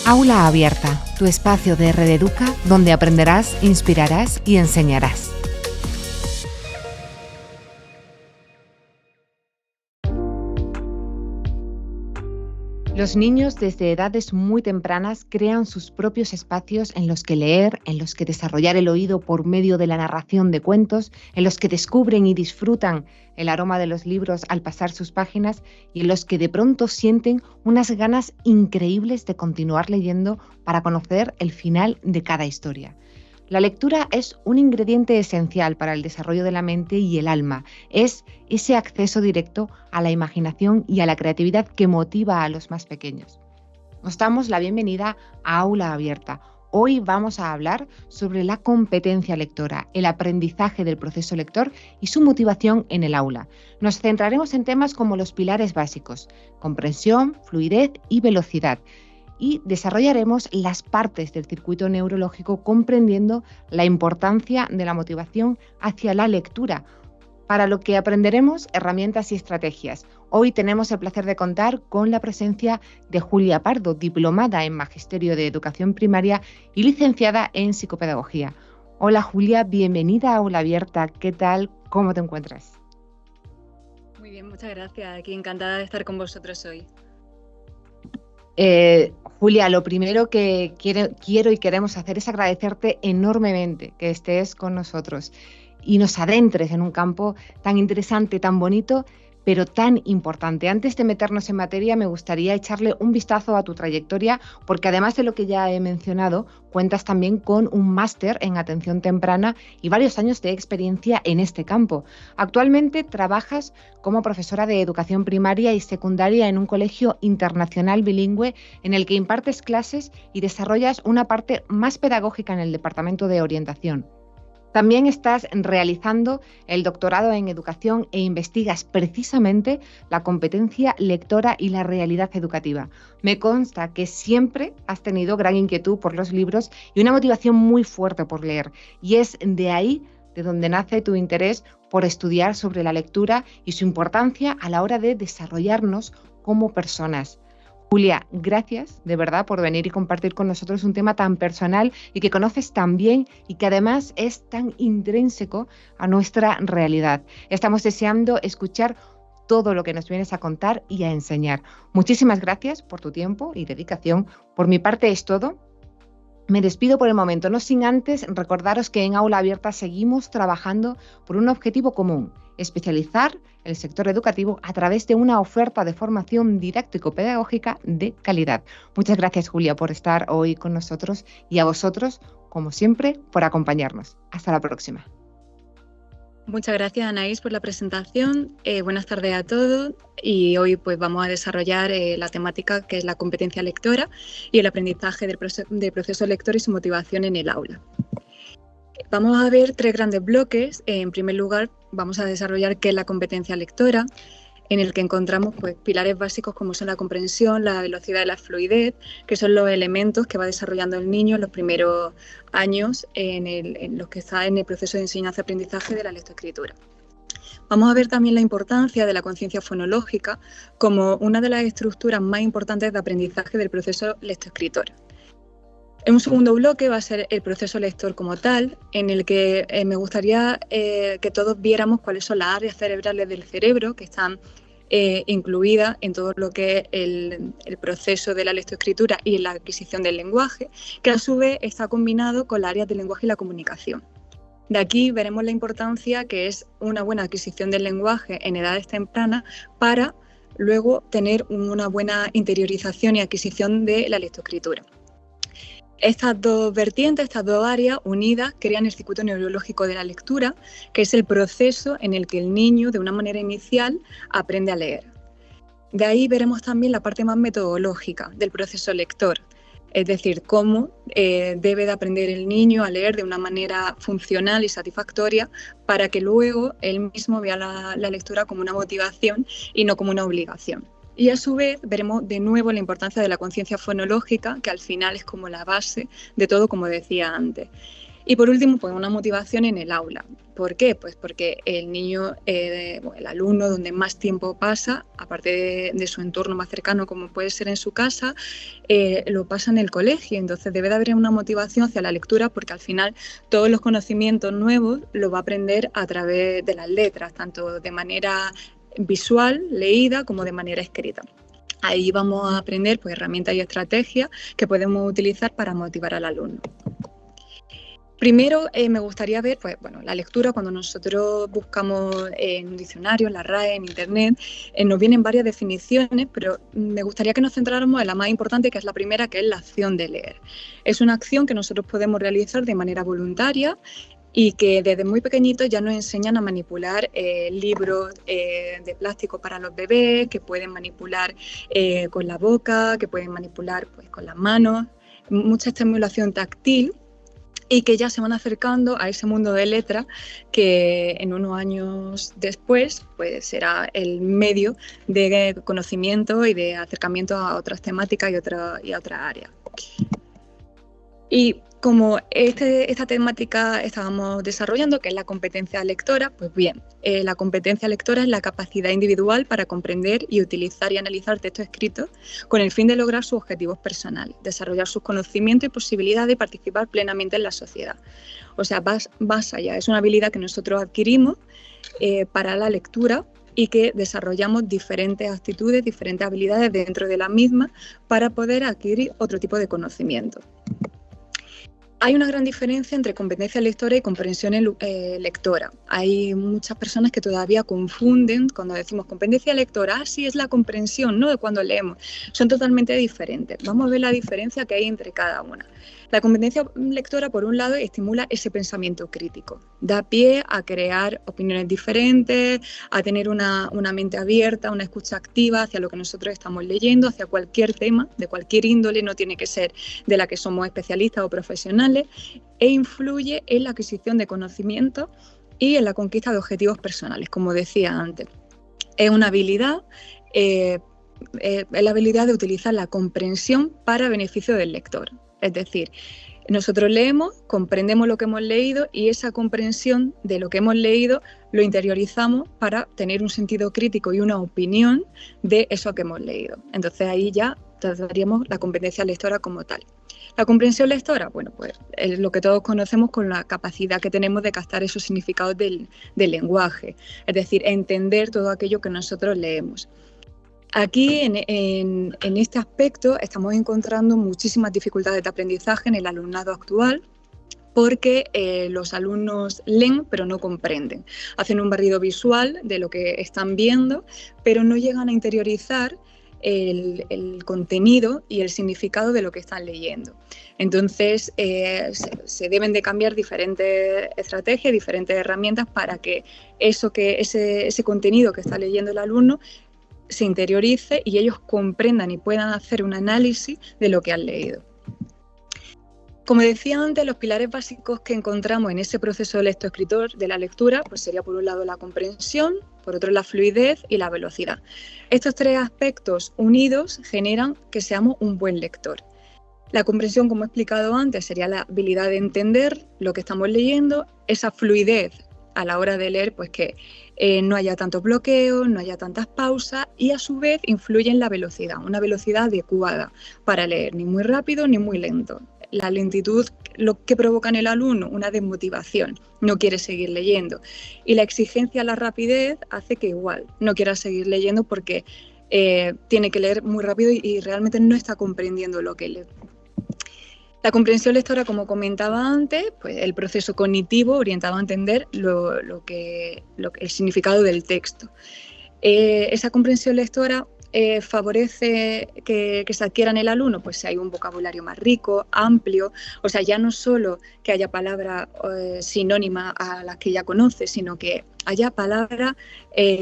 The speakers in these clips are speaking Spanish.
Aula Abierta, tu espacio de Red Educa donde aprenderás, inspirarás y enseñarás. Los niños desde edades muy tempranas crean sus propios espacios en los que leer, en los que desarrollar el oído por medio de la narración de cuentos, en los que descubren y disfrutan el aroma de los libros al pasar sus páginas y en los que de pronto sienten unas ganas increíbles de continuar leyendo para conocer el final de cada historia. La lectura es un ingrediente esencial para el desarrollo de la mente y el alma. Es ese acceso directo a la imaginación y a la creatividad que motiva a los más pequeños. Os damos la bienvenida a Aula Abierta. Hoy vamos a hablar sobre la competencia lectora, el aprendizaje del proceso lector y su motivación en el aula. Nos centraremos en temas como los pilares básicos: comprensión, fluidez y velocidad. Y desarrollaremos las partes del circuito neurológico comprendiendo la importancia de la motivación hacia la lectura, para lo que aprenderemos herramientas y estrategias. Hoy tenemos el placer de contar con la presencia de Julia Pardo, diplomada en Magisterio de Educación Primaria y licenciada en Psicopedagogía. Hola Julia, bienvenida a Aula Abierta. ¿Qué tal? ¿Cómo te encuentras? Muy bien, muchas gracias. Aquí encantada de estar con vosotros hoy. Julia, lo primero que quiero y queremos hacer es agradecerte enormemente que estés con nosotros y nos adentres en un campo tan interesante, tan bonito, pero tan importante. Antes de meternos en materia, me gustaría echarle un vistazo a tu trayectoria, porque además de lo que ya he mencionado, cuentas también con un máster en atención temprana y varios años de experiencia en este campo. Actualmente trabajas como profesora de educación primaria y secundaria en un colegio internacional bilingüe en el que impartes clases y desarrollas una parte más pedagógica en el departamento de orientación. También estás realizando el doctorado en educación e investigas precisamente la competencia lectora y la realidad educativa. Me consta que siempre has tenido gran inquietud por los libros y una motivación muy fuerte por leer. Y es de ahí de donde nace tu interés por estudiar sobre la lectura y su importancia a la hora de desarrollarnos como personas. Julia, gracias de verdad por venir y compartir con nosotros un tema tan personal y que conoces tan bien y que además es tan intrínseco a nuestra realidad. Estamos deseando escuchar todo lo que nos vienes a contar y a enseñar. Muchísimas gracias por tu tiempo y dedicación. Por mi parte es todo. Me despido por el momento, no sin antes recordaros que en Aula Abierta seguimos trabajando por un objetivo común: especializar el sector educativo a través de una oferta de formación didáctico-pedagógica de calidad. Muchas gracias, Julia, por estar hoy con nosotros y a vosotros, como siempre, por acompañarnos. Hasta la próxima. Muchas gracias, Anaís, por la presentación. Buenas tardes a todos y hoy pues vamos a desarrollar la temática que es la competencia lectora y el aprendizaje del proceso lector y su motivación en el aula. Vamos a ver tres grandes bloques. En primer lugar, vamos a desarrollar qué es la competencia lectora, en el que encontramos pues, pilares básicos como son la comprensión, la velocidad y la fluidez, que son los elementos que va desarrollando el niño en los primeros años en los que está en el proceso de enseñanza-aprendizaje de la lectoescritura. Vamos a ver también la importancia de la conciencia fonológica como una de las estructuras más importantes de aprendizaje del proceso lectoescritor. En un segundo bloque va a ser el proceso lector como tal, en el que me gustaría que todos viéramos cuáles son las áreas cerebrales del cerebro que están incluidas en todo lo que es el proceso de la lectoescritura y la adquisición del lenguaje, que a su vez está combinado con las áreas del lenguaje y la comunicación. De aquí veremos la importancia que es una buena adquisición del lenguaje en edades tempranas para luego tener una buena interiorización y adquisición de la lectoescritura. Estas dos vertientes, estas dos áreas unidas, crean el circuito neurológico de la lectura, que es el proceso en el que el niño, de una manera inicial, aprende a leer. De ahí veremos también la parte más metodológica del proceso lector, es decir, cómo debe de aprender el niño a leer de una manera funcional y satisfactoria para que luego él mismo vea la lectura como una motivación y no como una obligación. Y a su vez veremos de nuevo la importancia de la conciencia fonológica, que al final es como la base de todo, como decía antes. Y por último, pues una motivación en el aula. ¿Por qué? Pues porque el niño, el alumno, donde más tiempo pasa, aparte de su entorno más cercano, como puede ser en su casa, lo pasa en el colegio. Entonces debe de haber una motivación hacia la lectura, porque al final todos los conocimientos nuevos los va a aprender a través de las letras, tanto de manera visual, leída, como de manera escrita. Ahí vamos a aprender pues, herramientas y estrategias que podemos utilizar para motivar al alumno. Primero me gustaría ver pues, bueno, la lectura. Cuando nosotros buscamos en un diccionario, en la RAE, en internet, nos vienen varias definiciones, pero me gustaría que nos centráramos en la más importante, que es la primera, que es la acción de leer. Es una acción que nosotros podemos realizar de manera voluntaria y que desde muy pequeñitos ya nos enseñan a manipular libros de plástico para los bebés, que pueden manipular con la boca, que pueden manipular pues, con las manos, mucha estimulación táctil, y que ya se van acercando a ese mundo de letras que en unos años después pues, será el medio de conocimiento y de acercamiento a otras temáticas y a otras áreas. Y como esta temática estábamos desarrollando, que es la competencia lectora, pues bien, la competencia lectora es la capacidad individual para comprender y utilizar y analizar textos escritos con el fin de lograr sus objetivos personales, desarrollar sus conocimientos y posibilidad de participar plenamente en la sociedad. O sea, más allá, es una habilidad que nosotros adquirimos para la lectura y que desarrollamos diferentes actitudes, diferentes habilidades dentro de la misma para poder adquirir otro tipo de conocimiento. Hay una gran diferencia entre competencia lectora y comprensión lectora. Hay muchas personas que todavía confunden cuando decimos competencia lectora, sí es la comprensión, no de cuando leemos. Son totalmente diferentes. Vamos a ver la diferencia que hay entre cada una. La competencia lectora, por un lado, estimula ese pensamiento crítico. Da pie a crear opiniones diferentes, a tener una mente abierta, una escucha activa hacia lo que nosotros estamos leyendo, hacia cualquier tema, de cualquier índole, no tiene que ser de la que somos especialistas o profesionales, e influye en la adquisición de conocimiento y en la conquista de objetivos personales, como decía antes. Es una habilidad, es la habilidad de utilizar la comprensión para beneficio del lector. Es decir, nosotros leemos, comprendemos lo que hemos leído y esa comprensión de lo que hemos leído lo interiorizamos para tener un sentido crítico y una opinión de eso que hemos leído. Entonces ahí ya trataríamos la competencia lectora como tal. La comprensión lectora, bueno, pues es lo que todos conocemos con la capacidad que tenemos de captar esos significados del lenguaje, es decir, entender todo aquello que nosotros leemos. Aquí, en este aspecto, estamos encontrando muchísimas dificultades de aprendizaje en el alumnado actual, porque los alumnos leen pero no comprenden. Hacen un barrido visual de lo que están viendo, pero no llegan a interiorizar el contenido y el significado de lo que están leyendo. Entonces, se deben de cambiar diferentes estrategias, diferentes herramientas para que ese contenido que está leyendo el alumno se interiorice y ellos comprendan y puedan hacer un análisis de lo que han leído. Como decía antes, los pilares básicos que encontramos en ese proceso lectoescritor de la lectura, pues sería por un lado la comprensión, por otro la fluidez y la velocidad. Estos tres aspectos unidos generan que seamos un buen lector. La comprensión, como he explicado antes, sería la habilidad de entender lo que estamos leyendo, esa fluidez a la hora de leer, pues que no haya tantos bloqueos, no haya tantas pausas y a su vez influye en la velocidad, una velocidad adecuada para leer, ni muy rápido ni muy lento. La lentitud, lo que provoca en el alumno, una desmotivación, no quiere seguir leyendo. Y la exigencia a la rapidez hace que igual no quiera seguir leyendo porque tiene que leer muy rápido y realmente no está comprendiendo lo que lee. La comprensión lectora, como comentaba antes, pues el proceso cognitivo orientado a entender el significado del texto. Esa comprensión lectora favorece que se adquiera en el alumno, pues si hay un vocabulario más rico, amplio, o sea, ya no solo que haya palabras sinónimas a las que ya conoce, sino que haya palabras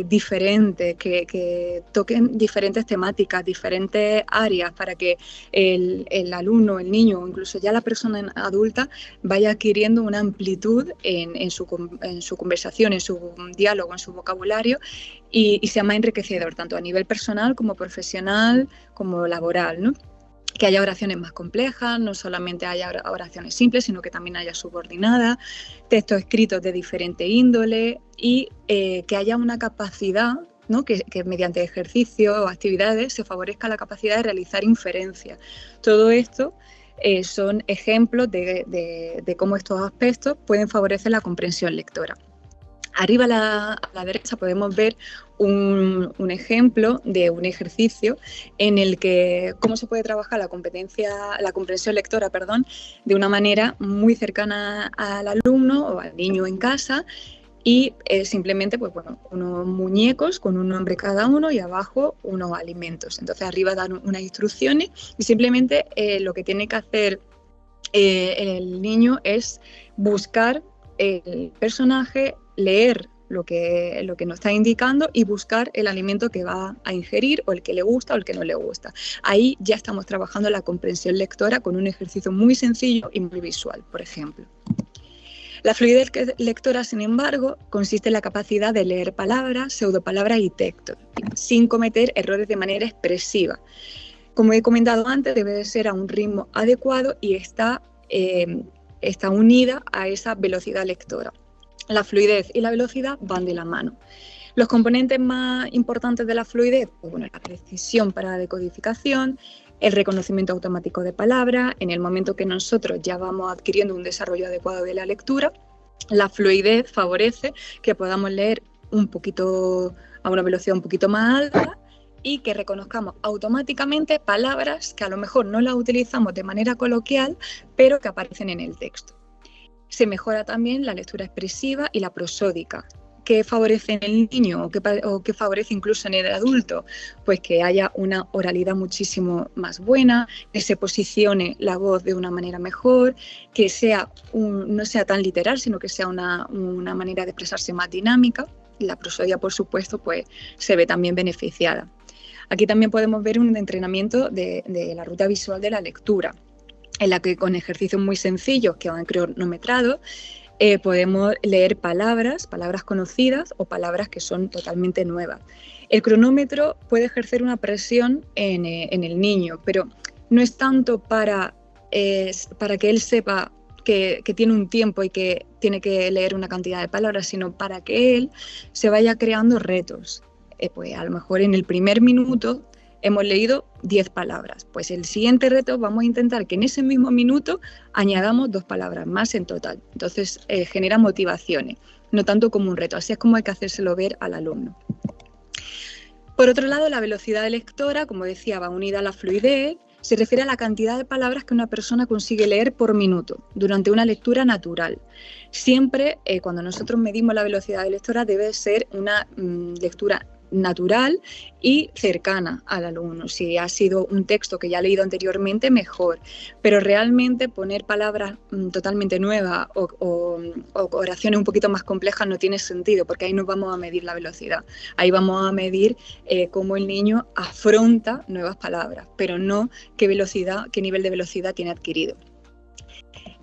diferentes, que toquen diferentes temáticas, diferentes áreas, para que el alumno, el niño o incluso ya la persona adulta vaya adquiriendo una amplitud en su conversación, en su diálogo, en su vocabulario y sea más enriquecedor, tanto a nivel personal como profesional, como laboral, ¿no? que haya oraciones más complejas, no solamente haya oraciones simples, sino que también haya subordinadas, textos escritos de diferente índole y que haya una capacidad, ¿no? que mediante ejercicio o actividades se favorezca la capacidad de realizar inferencias. Todo esto son ejemplos de cómo estos aspectos pueden favorecer la comprensión lectora. Arriba a la derecha podemos ver un ejemplo de un ejercicio en el que cómo se puede trabajar la comprensión lectora, de una manera muy cercana al alumno o al niño en casa y simplemente unos muñecos con un nombre cada uno y abajo unos alimentos. Entonces arriba dan unas instrucciones y simplemente lo que tiene que hacer el niño es buscar el personaje, leer lo que nos está indicando y buscar el alimento que va a ingerir o el que le gusta o el que no le gusta. Ahí ya estamos trabajando la comprensión lectora con un ejercicio muy sencillo y muy visual, por ejemplo. La fluidez lectora, sin embargo, consiste en la capacidad de leer palabras, pseudopalabras y textos, sin cometer errores de manera expresiva. Como he comentado antes, debe de ser a un ritmo adecuado y está unida a esa velocidad lectora. La fluidez y la velocidad van de la mano. Los componentes más importantes de la fluidez, la precisión para la decodificación, el reconocimiento automático de palabras, en el momento que nosotros ya vamos adquiriendo un desarrollo adecuado de la lectura, la fluidez favorece que podamos leer a una velocidad un poquito más alta y que reconozcamos automáticamente palabras que a lo mejor no las utilizamos de manera coloquial, pero que aparecen en el texto. Se mejora también la lectura expresiva y la prosódica. ¿Qué favorece en el niño o qué favorece incluso en el adulto? Pues que haya una oralidad muchísimo más buena, que se posicione la voz de una manera mejor, que no sea tan literal, sino que sea una manera de expresarse más dinámica. Y la prosodia, por supuesto, pues se ve también beneficiada. Aquí también podemos ver un entrenamiento de la ruta visual de la lectura, en la que con ejercicios muy sencillos que van cronometrados podemos leer palabras conocidas o palabras que son totalmente nuevas. El cronómetro puede ejercer una presión en el niño, pero no es tanto para que él sepa que tiene un tiempo y que tiene que leer una cantidad de palabras, sino para que él se vaya creando retos. Pues a lo mejor en el primer minuto hemos leído 10 palabras. Pues el siguiente reto vamos a intentar que en ese mismo minuto añadamos 2 palabras más en total. Entonces genera motivaciones, no tanto como un reto. Así es como hay que hacérselo ver al alumno. Por otro lado, la velocidad lectora, como decía, va unida a la fluidez. Se refiere a la cantidad de palabras que una persona consigue leer por minuto durante una lectura natural. Siempre, cuando nosotros medimos la velocidad lectora, debe ser una lectura natural y cercana al alumno. Si ha sido un texto que ya ha leído anteriormente, mejor. Pero realmente poner palabras totalmente nuevas o oraciones un poquito más complejas no tiene sentido, porque ahí no vamos a medir la velocidad. Ahí vamos a medir cómo el niño afronta nuevas palabras, pero no qué nivel de velocidad tiene adquirido.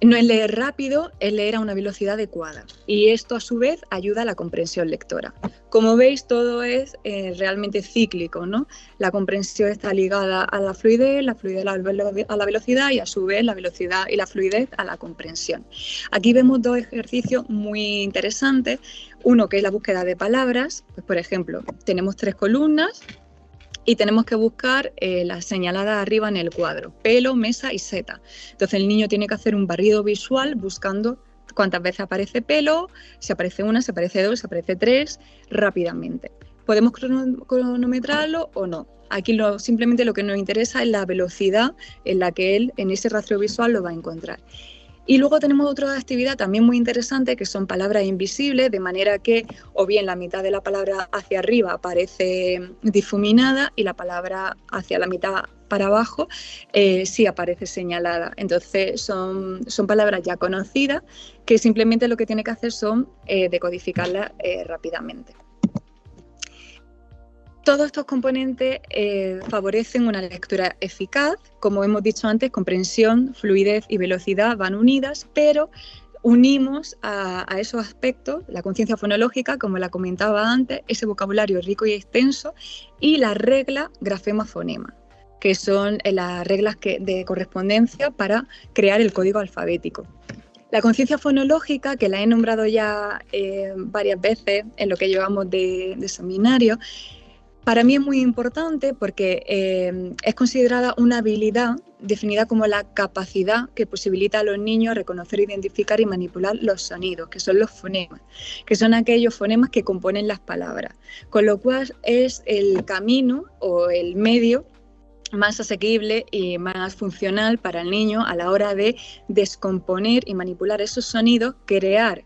No es leer rápido, es leer a una velocidad adecuada. Y esto, a su vez, ayuda a la comprensión lectora. Como veis, todo es realmente cíclico, ¿no? La comprensión está ligada a la fluidez a la velocidad y, a su vez, la velocidad y la fluidez a la comprensión. Aquí vemos 2 ejercicios muy interesantes. Uno que es la búsqueda de palabras. Pues, por ejemplo, tenemos 3 columnas y tenemos que buscar las señaladas arriba en el cuadro: pelo, mesa y seta. Entonces el niño tiene que hacer un barrido visual buscando cuántas veces aparece pelo, si aparece 1, si aparece 2, si aparece 3, rápidamente. ¿Podemos cronometrarlo o no? Aquí simplemente lo que nos interesa es la velocidad en la que él en ese rastreo visual lo va a encontrar. Y luego tenemos otra actividad también muy interesante, que son palabras invisibles, de manera que o bien la mitad de la palabra hacia arriba aparece difuminada y la palabra hacia la mitad para abajo sí aparece señalada. Entonces son palabras ya conocidas que simplemente lo que tiene que hacer son decodificarlas rápidamente. Todos estos componentes favorecen una lectura eficaz. Como hemos dicho antes, comprensión, fluidez y velocidad van unidas, pero unimos a esos aspectos la conciencia fonológica, como la comentaba antes, ese vocabulario rico y extenso, y la regla grafema-fonema. que son las reglas de correspondencia para crear el código alfabético. La conciencia fonológica, que la he nombrado ya varias veces en lo que llevamos de seminario, para mí es muy importante porque es considerada una habilidad definida como la capacidad que posibilita a los niños reconocer, identificar y manipular los sonidos, que son los fonemas, que son aquellos fonemas que componen las palabras, con lo cual es el camino o el medio más asequible y más funcional para el niño a la hora de descomponer y manipular esos sonidos, crear,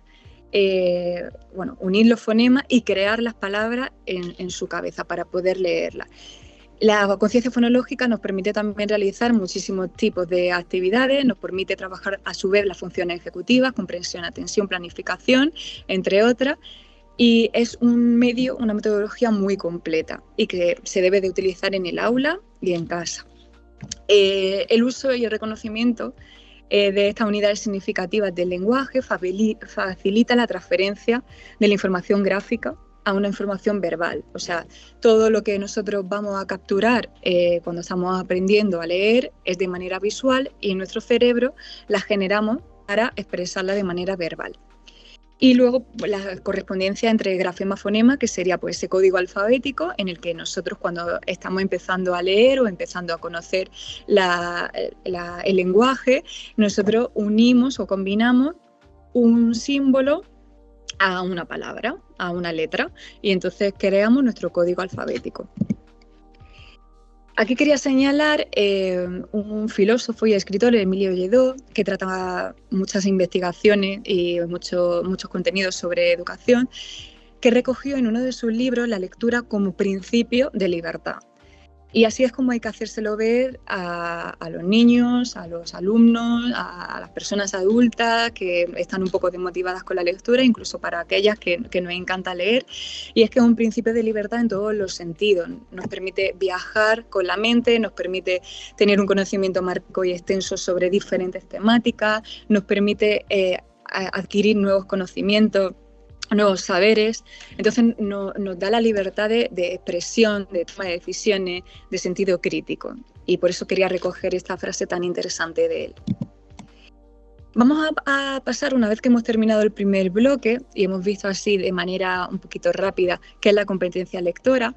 unir los fonemas y crear las palabras en su cabeza para poder leerlas. La conciencia fonológica nos permite también realizar muchísimos tipos de actividades, nos permite trabajar a su vez las funciones ejecutivas, comprensión, atención, planificación, entre otras, y es un medio, una metodología muy completa y que se debe de utilizar en el aula y en casa. El uso y el reconocimiento de estas unidades significativas del lenguaje facilita la transferencia de la información gráfica a una información verbal. O sea, todo lo que nosotros vamos a capturar cuando estamos aprendiendo a leer es de manera visual y en nuestro cerebro la generamos para expresarla de manera verbal. Y luego la correspondencia entre grafema-fonema, que sería pues ese código alfabético en el que nosotros cuando estamos empezando a leer o empezando a conocer el lenguaje, nosotros unimos o combinamos un símbolo a una palabra, a una letra, y entonces creamos nuestro código alfabético. Aquí quería señalar un filósofo y escritor, Emilio Lledó, que trataba muchas investigaciones y muchos contenidos sobre educación, que recogió en uno de sus libros la lectura como principio de libertad. Y así es como hay que hacérselo ver a los niños, a los alumnos, a las personas adultas que están un poco desmotivadas con la lectura, incluso para aquellas que nos encanta leer. Y es que es un principio de libertad en todos los sentidos. Nos permite viajar con la mente, nos permite tener un conocimiento marco y extenso sobre diferentes temáticas, nos permite adquirir nuevos conocimientos, nuevos saberes. Entonces nos da la libertad de expresión, de toma de decisiones, de sentido crítico, y por eso quería recoger esta frase tan interesante de él. Vamos a pasar, una vez que hemos terminado el primer bloque y hemos visto así de manera un poquito rápida qué es la competencia lectora,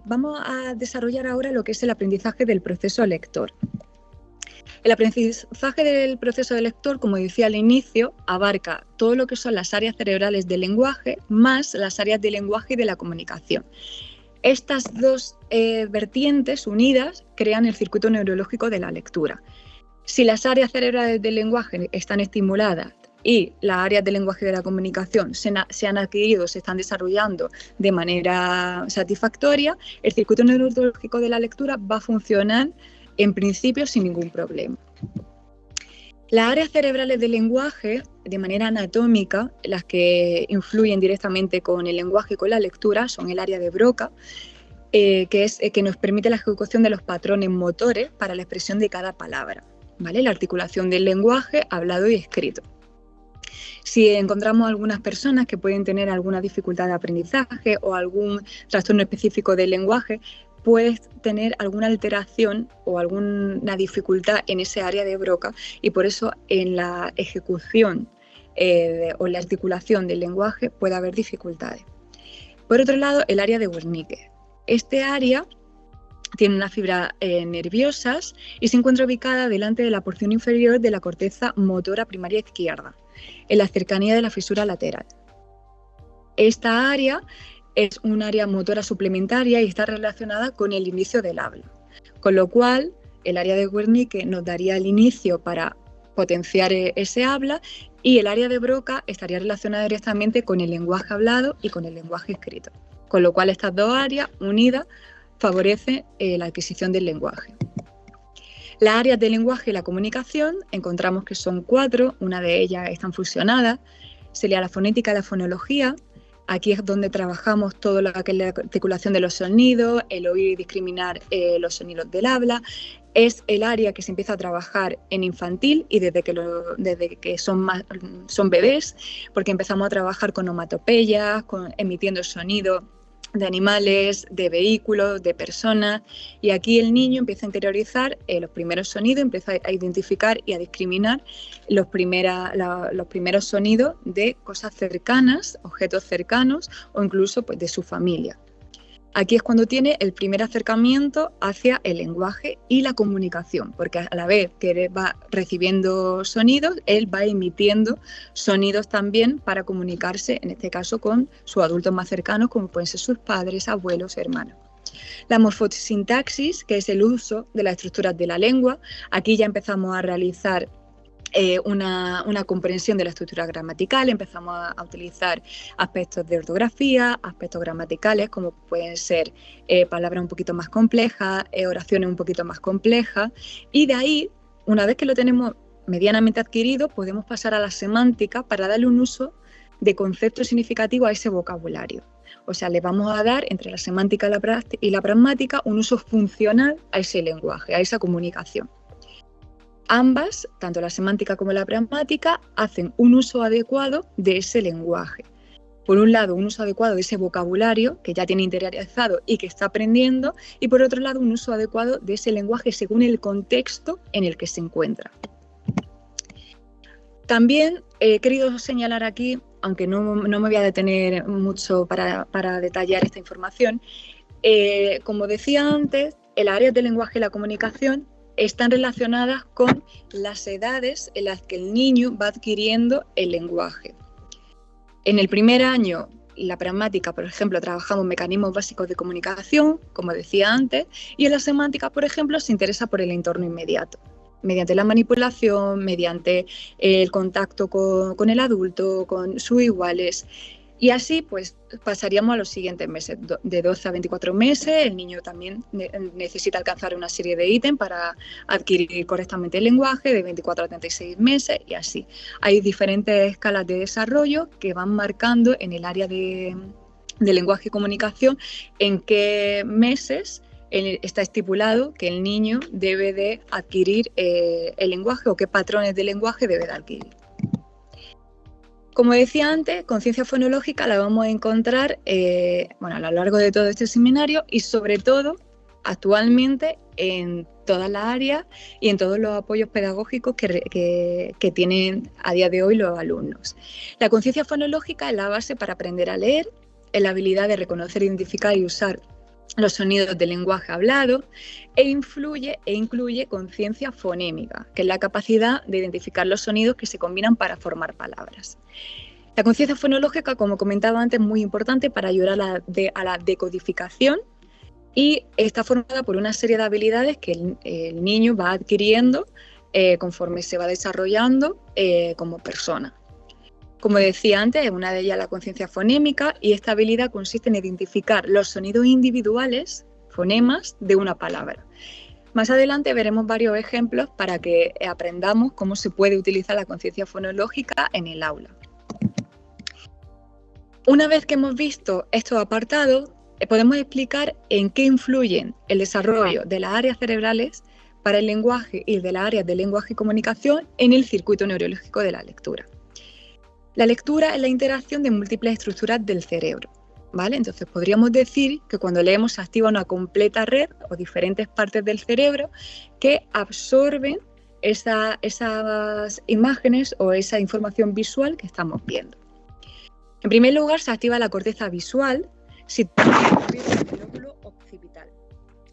vamos a desarrollar ahora lo que es el aprendizaje del proceso lector. El aprendizaje del proceso de lector, como decía al inicio, abarca todo lo que son las áreas cerebrales del lenguaje más las áreas del lenguaje y de la comunicación. Estas dos vertientes unidas crean el circuito neurológico de la lectura. Si las áreas cerebrales del lenguaje están estimuladas y las áreas del lenguaje y de la comunicación se han adquirido, se están desarrollando de manera satisfactoria, el circuito neurológico de la lectura va a funcionar en principio sin ningún problema. Las áreas cerebrales del lenguaje, de manera anatómica, las que influyen directamente con el lenguaje y con la lectura, son el área de Broca, que nos permite la ejecución de los patrones motores para la expresión de cada palabra, ¿vale? La articulación del lenguaje hablado y escrito. Si encontramos algunas personas que pueden tener alguna dificultad de aprendizaje o algún trastorno específico del lenguaje, puedes tener alguna alteración o alguna dificultad en ese área de Broca, y por eso en la ejecución o en la articulación del lenguaje puede haber dificultades. Por otro lado, el área de Wernicke. Este área tiene unas fibras nerviosas y se encuentra ubicada delante de la porción inferior de la corteza motora primaria izquierda, en la cercanía de la fisura lateral. Esta área es un área motora suplementaria y está relacionada con el inicio del habla, con lo cual el área de Wernicke nos daría el inicio para potenciar ese habla, y el área de Broca estaría relacionada directamente con el lenguaje hablado y con el lenguaje escrito, con lo cual estas dos áreas unidas favorecen la adquisición del lenguaje. Las áreas del lenguaje y la comunicación encontramos que son 4, una de ellas están fusionadas, sería la fonética y la fonología. Aquí es donde trabajamos todo lo que es la articulación de los sonidos, el oír y discriminar los sonidos del habla. Es el área que se empieza a trabajar en infantil y desde que son bebés, porque empezamos a trabajar con onomatopeyas, emitiendo sonidos de animales, de vehículos, de personas, y aquí el niño empieza a interiorizar los primeros sonidos, empieza a identificar y a discriminar los primeros sonidos de cosas cercanas, objetos cercanos o incluso pues, de su familia. Aquí es cuando tiene el primer acercamiento hacia el lenguaje y la comunicación, porque a la vez que él va recibiendo sonidos, él va emitiendo sonidos también para comunicarse, en este caso con sus adultos más cercanos, como pueden ser sus padres, abuelos, hermanos. La morfosintaxis, que es el uso de las estructuras de la lengua, aquí ya empezamos a realizar una comprensión de la estructura gramatical, empezamos a utilizar aspectos de ortografía, aspectos gramaticales, como pueden ser palabras un poquito más complejas, oraciones un poquito más complejas, y de ahí, una vez que lo tenemos medianamente adquirido, podemos pasar a la semántica para darle un uso de concepto significativo a ese vocabulario. O sea, le vamos a dar, entre la semántica y la pragmática, un uso funcional a ese lenguaje, a esa comunicación. Ambas, tanto la semántica como la pragmática, hacen un uso adecuado de ese lenguaje. Por un lado, un uso adecuado de ese vocabulario que ya tiene interiorizado y que está aprendiendo, y por otro lado, un uso adecuado de ese lenguaje según el contexto en el que se encuentra. También he querido señalar aquí, aunque no me voy a detener mucho para detallar esta información, como decía antes, el área del lenguaje y la comunicación están relacionadas con las edades en las que el niño va adquiriendo el lenguaje. En el primer año, la pragmática, por ejemplo, trabajamos mecanismos básicos de comunicación, como decía antes, y en la semántica, por ejemplo, se interesa por el entorno inmediato, mediante la manipulación, mediante el contacto con el adulto, con sus iguales. Y así pues pasaríamos a los siguientes meses, de 12 a 24 meses, el niño también necesita alcanzar una serie de ítems para adquirir correctamente el lenguaje, de 24 a 36 meses y así. Hay diferentes escalas de desarrollo que van marcando en el área de lenguaje y comunicación en qué meses está estipulado que el niño debe de adquirir el lenguaje o qué patrones de lenguaje debe de adquirir. Como decía antes, conciencia fonológica la vamos a encontrar a lo largo de todo este seminario y sobre todo actualmente en todas las áreas y en todos los apoyos pedagógicos que tienen a día de hoy los alumnos. La conciencia fonológica es la base para aprender a leer, es la habilidad de reconocer, identificar y usar los sonidos del lenguaje hablado e incluye conciencia fonémica, que es la capacidad de identificar los sonidos que se combinan para formar palabras. La conciencia fonológica, como comentaba antes, es muy importante para ayudar a la decodificación y está formada por una serie de habilidades que el niño va adquiriendo conforme se va desarrollando como persona. Como decía antes, una de ellas la conciencia fonémica y esta habilidad consiste en identificar los sonidos individuales, fonemas, de una palabra. Más adelante veremos varios ejemplos para que aprendamos cómo se puede utilizar la conciencia fonológica en el aula. Una vez que hemos visto estos apartados, podemos explicar en qué influyen el desarrollo de las áreas cerebrales para el lenguaje y de las áreas de lenguaje y comunicación en el circuito neurológico de la lectura. La lectura es la interacción de múltiples estructuras del cerebro, ¿vale? Entonces podríamos decir que cuando leemos se activa una completa red o diferentes partes del cerebro que absorben esas imágenes o esa información visual que estamos viendo. En primer lugar se activa la corteza visual situada en el lóbulo occipital.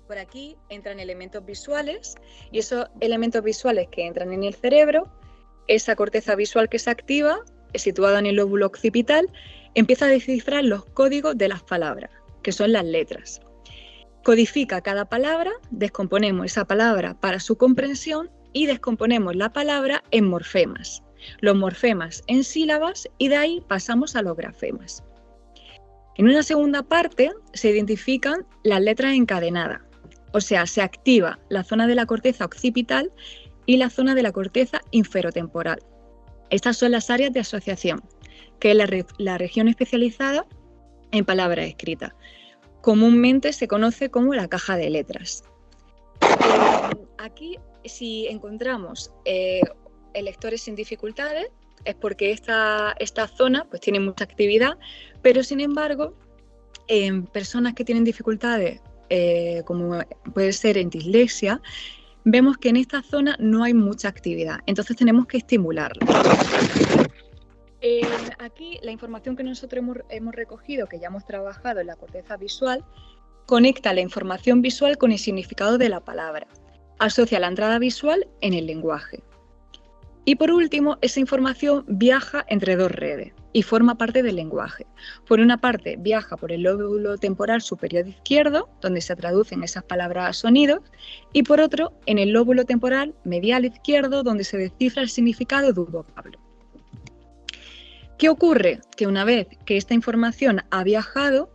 Por aquí entran elementos visuales y esos elementos visuales que entran en el cerebro, esa corteza visual que se activa situada en el lóbulo occipital, empieza a descifrar los códigos de las palabras, que son las letras. Codifica cada palabra, descomponemos esa palabra para su comprensión y descomponemos la palabra en morfemas. Los morfemas en sílabas y de ahí pasamos a los grafemas. En una segunda parte se identifican las letras encadenadas, o sea, se activa la zona de la corteza occipital y la zona de la corteza inferotemporal. Estas son las áreas de asociación, que es la región especializada en palabras escritas. Comúnmente se conoce como la caja de letras. Aquí, si encontramos lectores sin dificultades, es porque esta zona pues, tiene mucha actividad, pero sin embargo, en personas que tienen dificultades, como puede ser en dislexia, vemos que en esta zona no hay mucha actividad, entonces tenemos que estimularla. Aquí la información que nosotros hemos recogido, que ya hemos trabajado en la corteza visual, conecta la información visual con el significado de la palabra, asocia la entrada visual en el lenguaje. Y por último, esa información viaja entre dos redes y forma parte del lenguaje. Por una parte, viaja por el lóbulo temporal superior izquierdo, donde se traducen esas palabras a sonidos, y por otro, en el lóbulo temporal medial izquierdo, donde se descifra el significado de un vocablo. ¿Qué ocurre? Que una vez que esta información ha viajado,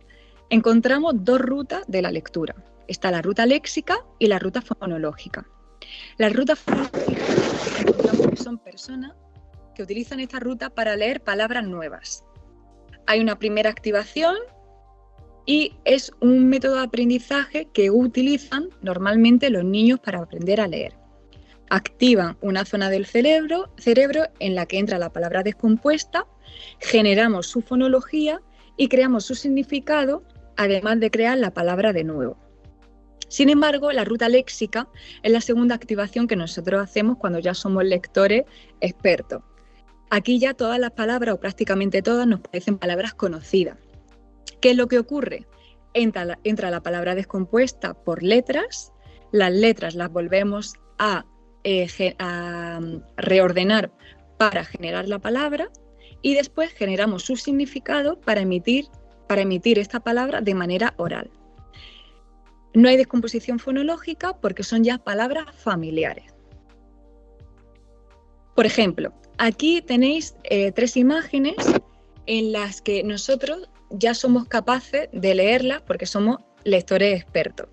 encontramos dos rutas de la lectura. Está la ruta léxica y la ruta fonológica. La ruta fonológica encontramos que son personas que utilizan esta ruta para leer palabras nuevas. Hay una primera activación y es un método de aprendizaje que utilizan normalmente los niños para aprender a leer. Activan una zona del cerebro en la que entra la palabra descompuesta, generamos su fonología y creamos su significado, además de crear la palabra de nuevo. Sin embargo, la ruta léxica es la segunda activación que nosotros hacemos cuando ya somos lectores expertos. Aquí ya todas las palabras, o prácticamente todas, nos parecen palabras conocidas. ¿Qué es lo que ocurre? Entra la palabra descompuesta por letras, las letras las volvemos a reordenar para generar la palabra y después generamos su significado para emitir esta palabra de manera oral. No hay descomposición fonológica porque son ya palabras familiares. Por ejemplo, aquí tenéis 3 imágenes en las que nosotros ya somos capaces de leerlas porque somos lectores expertos.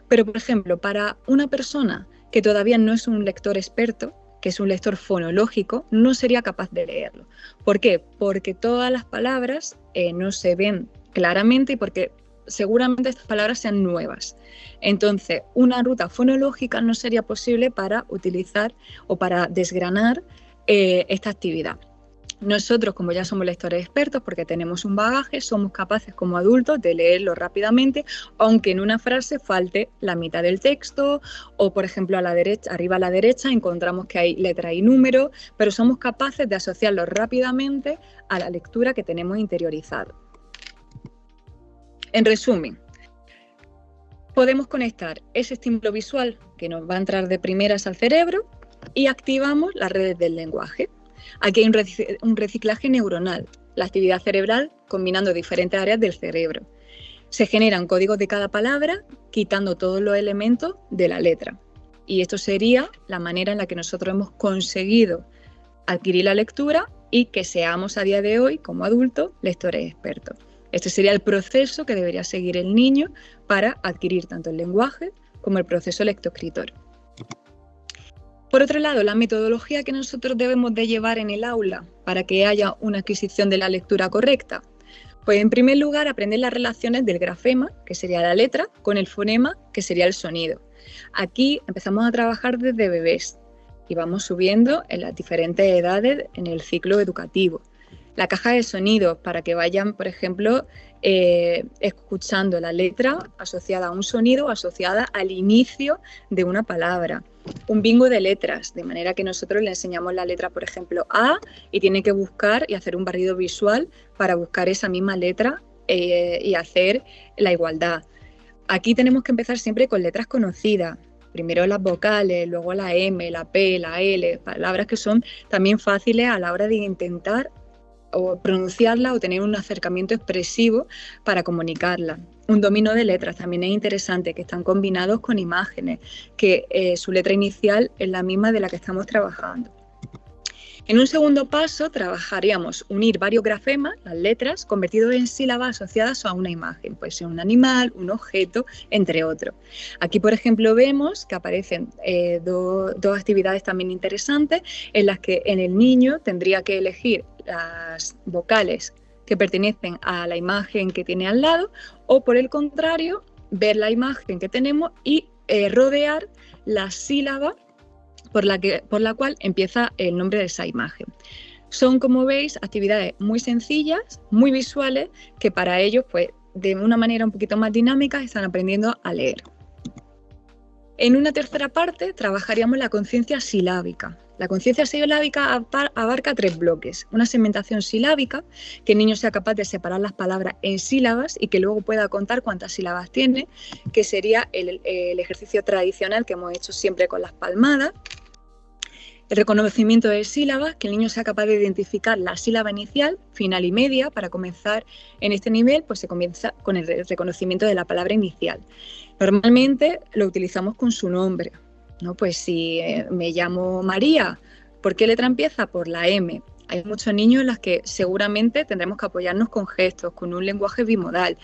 Pero, por ejemplo, para una persona que todavía no es un lector experto, que es un lector fonológico, no sería capaz de leerlo. ¿Por qué? Porque todas las palabras no se ven claramente y porque seguramente estas palabras sean nuevas. Entonces, una ruta fonológica no sería posible para utilizar o para desgranar esta actividad. Nosotros, como ya somos lectores expertos, porque tenemos un bagaje, somos capaces como adultos de leerlo rápidamente, aunque en una frase falte la mitad del texto, o por ejemplo arriba a la derecha encontramos que hay letra y número, pero somos capaces de asociarlo rápidamente a la lectura que tenemos interiorizado. En resumen, podemos conectar ese estímulo visual que nos va a entrar de primeras al cerebro y activamos las redes del lenguaje. Aquí hay un reciclaje neuronal, la actividad cerebral combinando diferentes áreas del cerebro. Se generan códigos de cada palabra, quitando todos los elementos de la letra. Y esto sería la manera en la que nosotros hemos conseguido adquirir la lectura y que seamos a día de hoy, como adultos, lectores expertos. Este sería el proceso que debería seguir el niño para adquirir tanto el lenguaje como el proceso lectoescritor. Por otro lado, la metodología que nosotros debemos de llevar en el aula para que haya una adquisición de la lectura correcta. Pues en primer lugar, aprender las relaciones del grafema, que sería la letra, con el fonema, que sería el sonido. Aquí empezamos a trabajar desde bebés y vamos subiendo en las diferentes edades en el ciclo educativo. La caja de sonidos para que vayan, por ejemplo, escuchando la letra asociada a un sonido, asociada al inicio de una palabra. Un bingo de letras, de manera que nosotros le enseñamos la letra, por ejemplo, A, y tiene que buscar y hacer un barrido visual para buscar esa misma letra y hacer la igualdad. Aquí tenemos que empezar siempre con letras conocidas. Primero las vocales, luego la M, la P, la L, palabras que son también fáciles a la hora de intentar o pronunciarla o tener un acercamiento expresivo para comunicarla. Un dominio de letras también es interesante, que están combinados con imágenes, que su letra inicial es la misma de la que estamos trabajando. En un segundo paso trabajaríamos unir varios grafemas, las letras, convertidos en sílabas asociadas a una imagen, puede ser un animal, un objeto, entre otros. Aquí, por ejemplo, vemos que aparecen dos actividades también interesantes en las que en el niño tendría que elegir las vocales que pertenecen a la imagen que tiene al lado o, por el contrario, ver la imagen que tenemos y rodear la sílaba por la cual empieza el nombre de esa imagen. Son, como veis, actividades muy sencillas, muy visuales, que para ellos pues, de una manera un poquito más dinámica están aprendiendo a leer. En una tercera parte trabajaríamos la conciencia silábica. La conciencia silábica abarca 3 bloques. Una segmentación silábica, que el niño sea capaz de separar las palabras en sílabas y que luego pueda contar cuántas sílabas tiene, que sería el ejercicio tradicional que hemos hecho siempre con las palmadas. El reconocimiento de sílabas, que el niño sea capaz de identificar la sílaba inicial, final y media. Para comenzar en este nivel, pues se comienza con el reconocimiento de la palabra inicial. Normalmente lo utilizamos con su nombre, ¿no? Pues si me llamo María, ¿por qué letra empieza? Por la M. Hay muchos niños en los que seguramente tendremos que apoyarnos con gestos, con un lenguaje bimodal,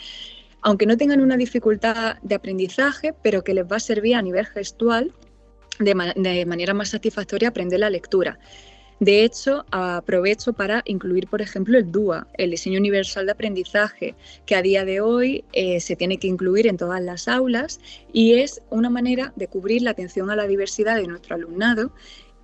aunque no tengan una dificultad de aprendizaje, pero que les va a servir a nivel gestual de manera más satisfactoria aprender la lectura. De hecho, aprovecho para incluir, por ejemplo, el DUA, el diseño universal de aprendizaje, que a día de hoy se tiene que incluir en todas las aulas y es una manera de cubrir la atención a la diversidad de nuestro alumnado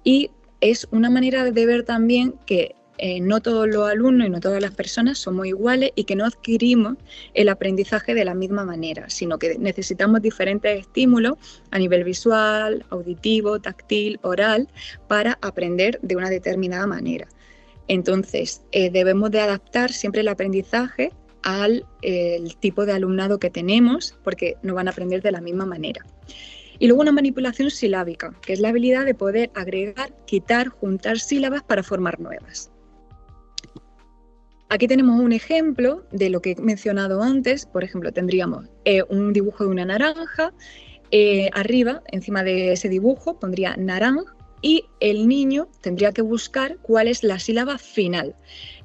y es una manera de ver también que no todos los alumnos y no todas las personas somos iguales y que no adquirimos el aprendizaje de la misma manera, sino que necesitamos diferentes estímulos a nivel visual, auditivo, táctil, oral, para aprender de una determinada manera. Entonces, debemos de adaptar siempre el aprendizaje al tipo de alumnado que tenemos, porque no van a aprender de la misma manera. Y luego una manipulación silábica, que es la habilidad de poder agregar, quitar, juntar sílabas para formar nuevas. Aquí tenemos un ejemplo de lo que he mencionado antes. Por ejemplo, tendríamos un dibujo de una naranja. Arriba, encima de ese dibujo, pondría naranja y el niño tendría que buscar cuál es la sílaba final.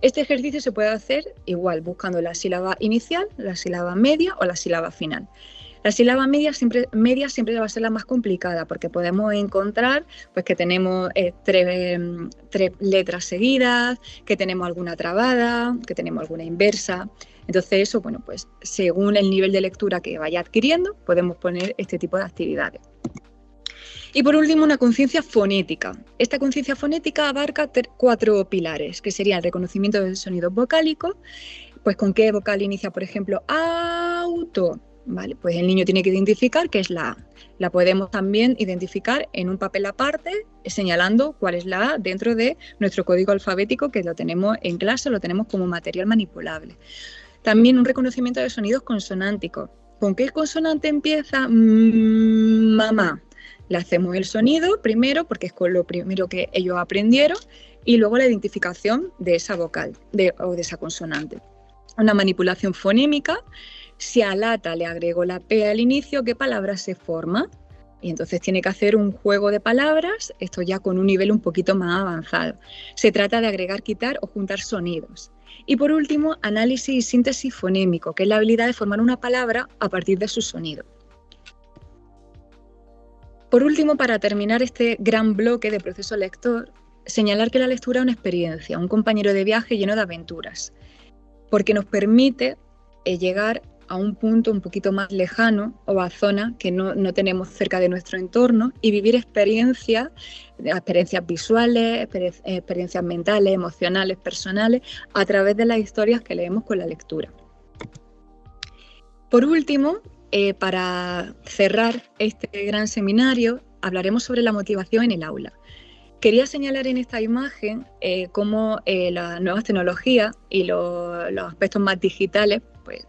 Este ejercicio se puede hacer igual, buscando la sílaba inicial, la sílaba media o la sílaba final. La sílaba media siempre va a ser la más complicada porque podemos encontrar pues, que tenemos tres letras seguidas, que tenemos alguna trabada, que tenemos alguna inversa. Entonces eso, bueno, pues según el nivel de lectura que vaya adquiriendo, podemos poner este tipo de actividades. Y por último, una conciencia fonética. Esta conciencia fonética abarca 4 pilares, que serían el reconocimiento del sonido vocálico, pues con qué vocal inicia, por ejemplo, auto. Vale, pues el niño tiene que identificar qué es la A. La podemos también identificar en un papel aparte, señalando cuál es la A dentro de nuestro código alfabético, que lo tenemos en clase, lo tenemos como material manipulable. También un reconocimiento de sonidos consonánticos. ¿Con qué consonante empieza? Mamá. Le hacemos el sonido primero, porque es con lo primero que ellos aprendieron, y luego la identificación de esa vocal o de esa consonante. Una manipulación fonémica. Si a lata le agrego la P al inicio, ¿qué palabra se forma? Y entonces tiene que hacer un juego de palabras, esto ya con un nivel un poquito más avanzado. Se trata de agregar, quitar o juntar sonidos. Y por último, análisis y síntesis fonémico, que es la habilidad de formar una palabra a partir de su sonido. Por último, para terminar este gran bloque de proceso lector, señalar que la lectura es una experiencia, un compañero de viaje lleno de aventuras, porque nos permite llegar a un punto un poquito más lejano o a zonas que no tenemos cerca de nuestro entorno y vivir experiencias visuales, experiencias mentales, emocionales, personales, a través de las historias que leemos con la lectura. Por último, para cerrar este gran seminario, hablaremos sobre la motivación en el aula. Quería señalar en esta imagen cómo las nuevas tecnologías y los aspectos más digitales pues,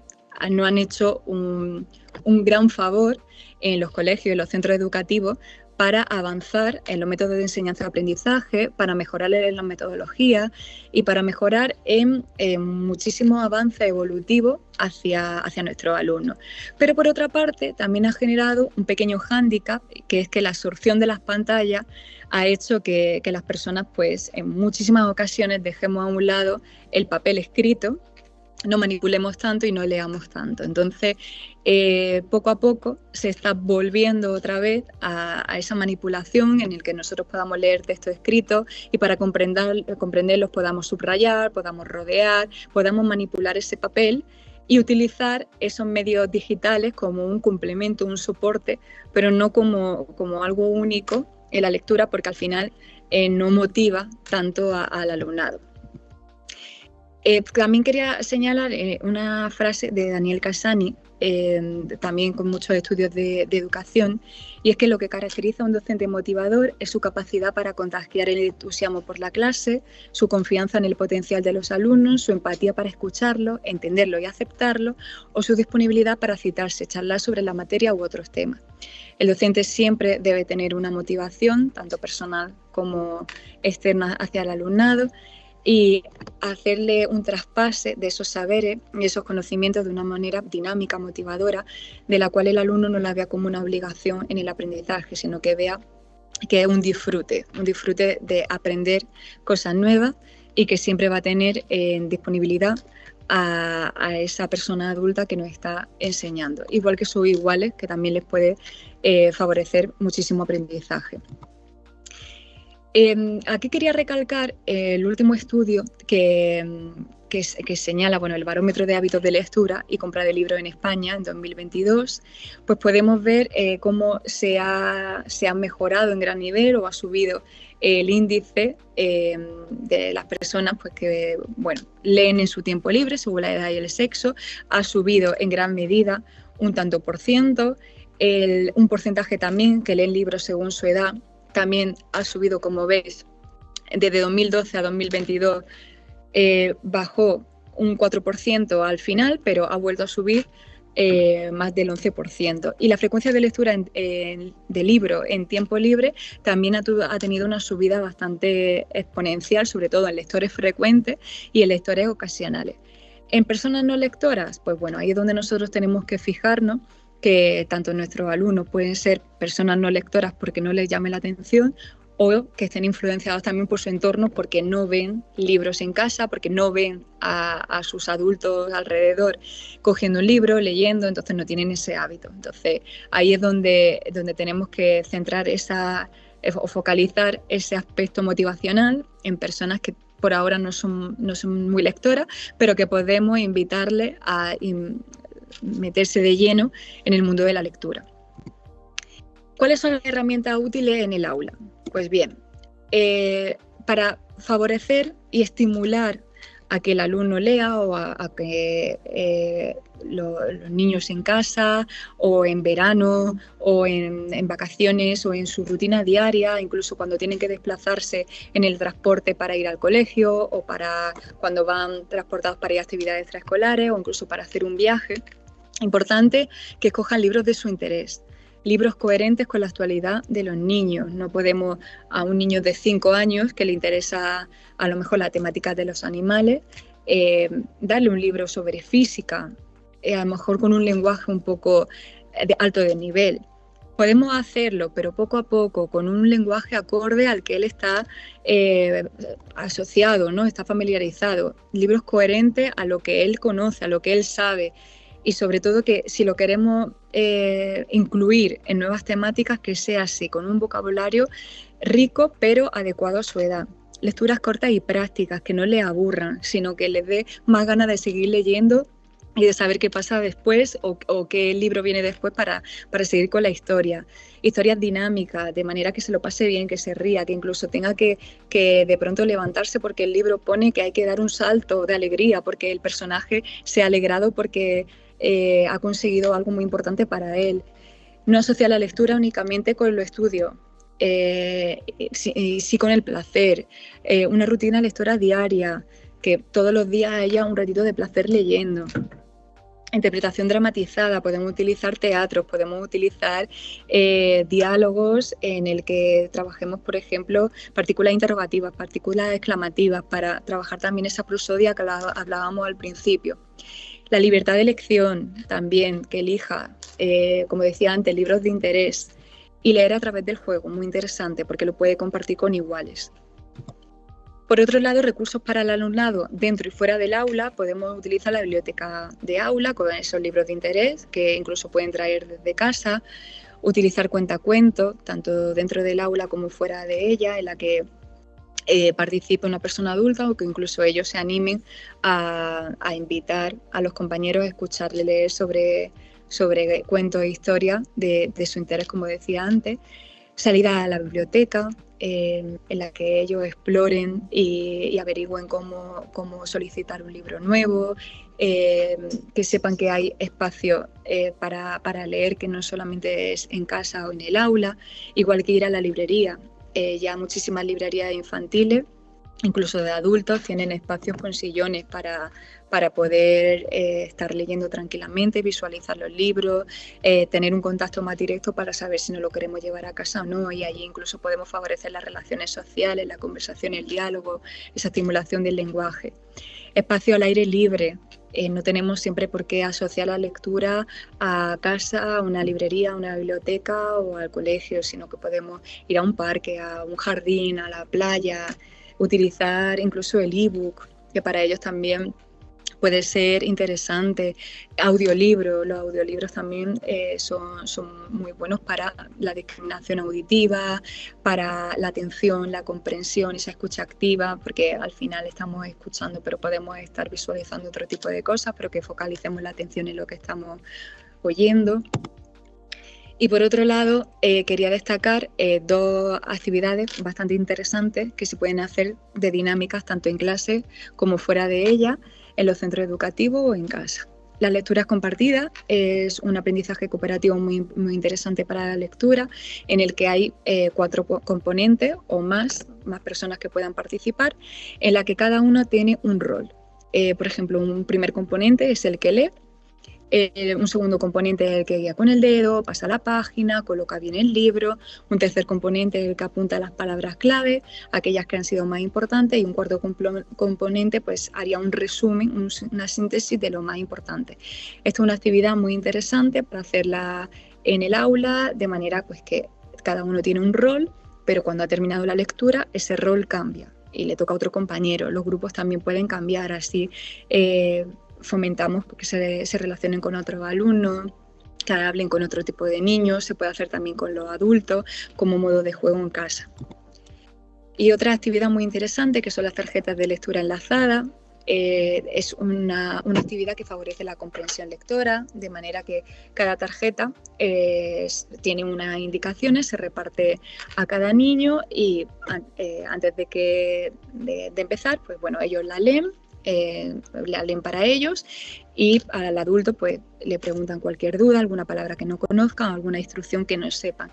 nos han hecho un gran favor en los colegios y en los centros educativos para avanzar en los métodos de enseñanza y aprendizaje, para mejorar en las metodologías y para mejorar en muchísimos avances evolutivos hacia nuestros alumnos. Pero por otra parte, también ha generado un pequeño hándicap, que es que la absorción de las pantallas ha hecho que las personas, pues, en muchísimas ocasiones dejemos a un lado el papel escrito, no manipulemos tanto y no leamos tanto. Entonces, poco a poco se está volviendo otra vez a esa manipulación en el que nosotros podamos leer textos escritos y para comprenderlos podamos subrayar, podamos rodear, podamos manipular ese papel y utilizar esos medios digitales como un complemento, un soporte, pero no como algo único en la lectura, porque al final no motiva tanto al alumnado. También quería señalar una frase de Daniel Cassani, también con muchos estudios de educación, y es que lo que caracteriza a un docente motivador es su capacidad para contagiar el entusiasmo por la clase, su confianza en el potencial de los alumnos, su empatía para escucharlo, entenderlo y aceptarlo, o su disponibilidad para citarse, charlar sobre la materia u otros temas. El docente siempre debe tener una motivación, tanto personal como externa, hacia el alumnado, y hacerle un traspase de esos saberes y esos conocimientos de una manera dinámica, motivadora, de la cual el alumno no la vea como una obligación en el aprendizaje, sino que vea que es un disfrute de aprender cosas nuevas y que siempre va a tener disponibilidad a esa persona adulta que nos está enseñando, igual que sus iguales, que también les puede favorecer muchísimo aprendizaje. Aquí quería recalcar el último estudio que señala, bueno, el barómetro de hábitos de lectura y compra de libros en España en 2022, pues podemos ver cómo se ha mejorado en gran nivel o ha subido el índice de las personas pues, que bueno, leen en su tiempo libre según la edad y el sexo, ha subido en gran medida un tanto por ciento, un porcentaje también que leen libros según su edad también ha subido, como ves, desde 2012 a 2022 bajó un 4% al final, pero ha vuelto a subir más del 11%. Y la frecuencia de lectura de libro en tiempo libre también ha tenido una subida bastante exponencial, sobre todo en lectores frecuentes y en lectores ocasionales. En personas no lectoras, pues bueno, ahí es donde nosotros tenemos que fijarnos que tanto nuestros alumnos pueden ser personas no lectoras porque no les llame la atención o que estén influenciados también por su entorno porque no ven libros en casa, porque no ven a sus adultos alrededor cogiendo un libro, leyendo, entonces no tienen ese hábito. Entonces ahí es donde tenemos que centrar o focalizar ese aspecto motivacional en personas que por ahora no son muy lectoras, pero que podemos invitarles a meterse de lleno en el mundo de la lectura. ¿Cuáles son las herramientas útiles en el aula? Pues bien, para favorecer y estimular a que el alumno lea o a que los niños en casa o en verano o en vacaciones o en su rutina diaria, incluso cuando tienen que desplazarse en el transporte para ir al colegio o para cuando van transportados para ir a actividades extraescolares o incluso para hacer un viaje. Importante que escojan libros de su interés, libros coherentes con la actualidad de los niños. No podemos a un niño de 5 años que le interesa a lo mejor la temática de los animales, darle un libro sobre física, a lo mejor con un lenguaje un poco alto de nivel. Podemos hacerlo, pero poco a poco, con un lenguaje acorde al que él está asociado, ¿no? Está familiarizado. Libros coherentes a lo que él conoce, a lo que él sabe. Y sobre todo que si lo queremos incluir en nuevas temáticas, que sea así, con un vocabulario rico pero adecuado a su edad. Lecturas cortas y prácticas, que no le aburran, sino que les dé más ganas de seguir leyendo y de saber qué pasa después o qué libro viene después para seguir con la historia. Historias dinámicas, de manera que se lo pase bien, que se ría, que incluso tenga que de pronto levantarse porque el libro pone que hay que dar un salto de alegría porque el personaje se ha alegrado porque ha conseguido algo muy importante para él. No asocia la lectura únicamente con lo estudio, sí con el placer, una rutina lectora diaria, que todos los días haya un ratito de placer leyendo. Interpretación dramatizada, podemos utilizar teatros, podemos utilizar diálogos en el que trabajemos, por ejemplo, partículas interrogativas, partículas exclamativas, para trabajar también esa prosodia que hablábamos al principio. La libertad de elección también, que elija, como decía antes, libros de interés y leer a través del juego, muy interesante porque lo puede compartir con iguales. Por otro lado, recursos para el alumnado dentro y fuera del aula, podemos utilizar la biblioteca de aula con esos libros de interés que incluso pueden traer desde casa, utilizar cuentacuentos, tanto dentro del aula como fuera de ella, en la que participe una persona adulta o que incluso ellos se animen a invitar a los compañeros a escucharle leer sobre cuentos e historias de su interés, como decía antes. Salir a la biblioteca, en la que ellos exploren y averigüen cómo solicitar un libro nuevo, que sepan que hay espacio para leer, que no solamente es en casa o en el aula, igual que ir a la librería. Ya muchísimas librerías infantiles, incluso de adultos, tienen espacios con sillones para poder estar leyendo tranquilamente, visualizar los libros, tener un contacto más directo para saber si nos lo queremos llevar a casa o no, y allí incluso podemos favorecer las relaciones sociales, la conversación, el diálogo, esa estimulación del lenguaje. Espacio al aire libre. No tenemos siempre por qué asociar la lectura a casa, a una librería, a una biblioteca o al colegio, sino que podemos ir a un parque, a un jardín, a la playa, utilizar incluso el ebook, que para ellos también puede ser interesante. Audiolibros, los audiolibros también son muy buenos para la discriminación auditiva, para la atención, la comprensión, esa escucha activa, porque al final estamos escuchando, pero podemos estar visualizando otro tipo de cosas, pero que focalicemos la atención en lo que estamos oyendo. Y por otro lado, quería destacar dos actividades bastante interesantes que se pueden hacer de dinámicas tanto en clase como fuera de ella, en los centros educativos o en casa. Las lecturas compartidas es un aprendizaje cooperativo muy, muy interesante para la lectura, en el que hay 4 componentes o más personas que puedan participar, en la que cada uno tiene un rol. Por ejemplo, un primer componente es el que lee. Un segundo componente es el que guía con el dedo, pasa la página, coloca bien el libro. Un tercer componente es el que apunta las palabras clave, aquellas que han sido más importantes. Y un cuarto componente pues haría un resumen, una síntesis de lo más importante. Esta es una actividad muy interesante para hacerla en el aula, de manera pues que cada uno tiene un rol, pero cuando ha terminado la lectura ese rol cambia y le toca a otro compañero. Los grupos también pueden cambiar, así fomentamos que se relacionen con otros alumnos, que hablen con otro tipo de niños. Se puede hacer también con los adultos como modo de juego en casa. Y otra actividad muy interesante que son las tarjetas de lectura enlazadas. Es una actividad que favorece la comprensión lectora, de manera que cada tarjeta tiene unas indicaciones, se reparte a cada niño y antes de empezar, pues bueno, ellos la leen para ellos, y al adulto pues le preguntan cualquier duda, alguna palabra que no conozcan, alguna instrucción que no sepan.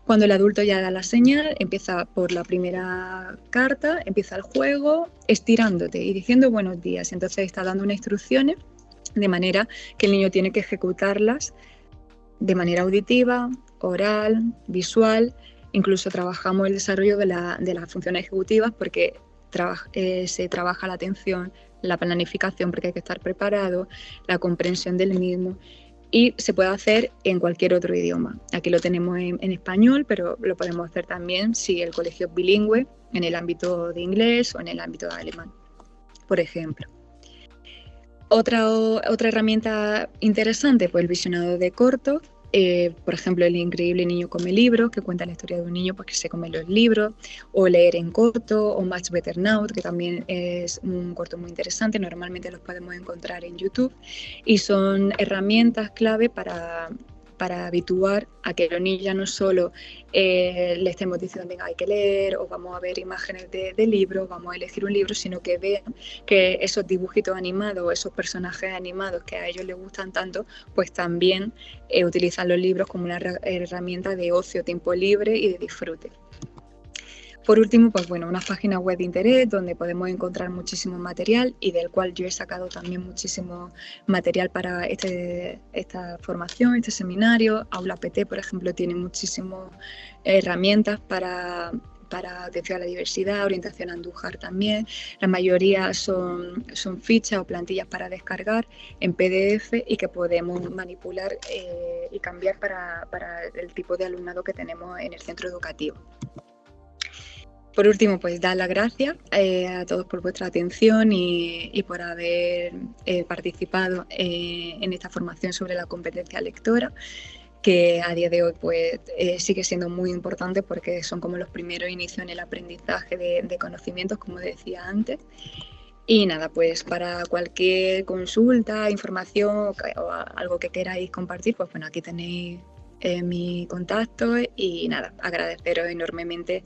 Cuando el adulto ya da la señal, empieza por la primera carta, empieza el juego estirándote y diciendo buenos días. Entonces está dando unas instrucciones de manera que el niño tiene que ejecutarlas de manera auditiva, oral, visual. Incluso trabajamos el desarrollo de las funciones ejecutivas, porque se trabaja la atención, la planificación, porque hay que estar preparado, la comprensión del mismo, y se puede hacer en cualquier otro idioma. Aquí lo tenemos en español, pero lo podemos hacer también si el colegio es bilingüe, en el ámbito de inglés o en el ámbito de alemán, por ejemplo. Otra herramienta interesante, pues el visionado de cortos. Por ejemplo, El increíble niño come libros, que cuenta la historia de un niño pues, que se come los libros, o Leer en corto, o Much Better Now, que también es un corto muy interesante. Normalmente los podemos encontrar en YouTube y son herramientas clave para habituar a que los niños ya no solo le estemos diciendo venga, hay que leer, o vamos a ver imágenes de libros, vamos a elegir un libro, sino que vean que esos dibujitos animados, esos personajes animados que a ellos les gustan tanto, pues también utilizan los libros como una herramienta de ocio, tiempo libre y de disfrute. Por último, pues bueno, una página web de interés donde podemos encontrar muchísimo material y del cual yo he sacado también muchísimo material para esta formación, este seminario. Aula PT, por ejemplo, tiene muchísimas herramientas para atención a la diversidad, orientación a Andújar también. La mayoría son fichas o plantillas para descargar en PDF y que podemos manipular y cambiar para el tipo de alumnado que tenemos en el centro educativo. Por último, pues dar las gracias a todos por vuestra atención y por haber participado en esta formación sobre la competencia lectora, que a día de hoy pues, sigue siendo muy importante porque son como los primeros inicios en el aprendizaje de conocimientos, como decía antes. Y nada, pues para cualquier consulta, información o algo que queráis compartir, pues bueno, aquí tenéis mi contacto y nada, agradeceros enormemente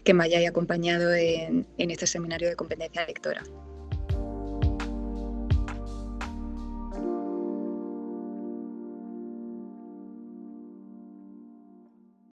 que me hayáis acompañado en este seminario de competencia lectora.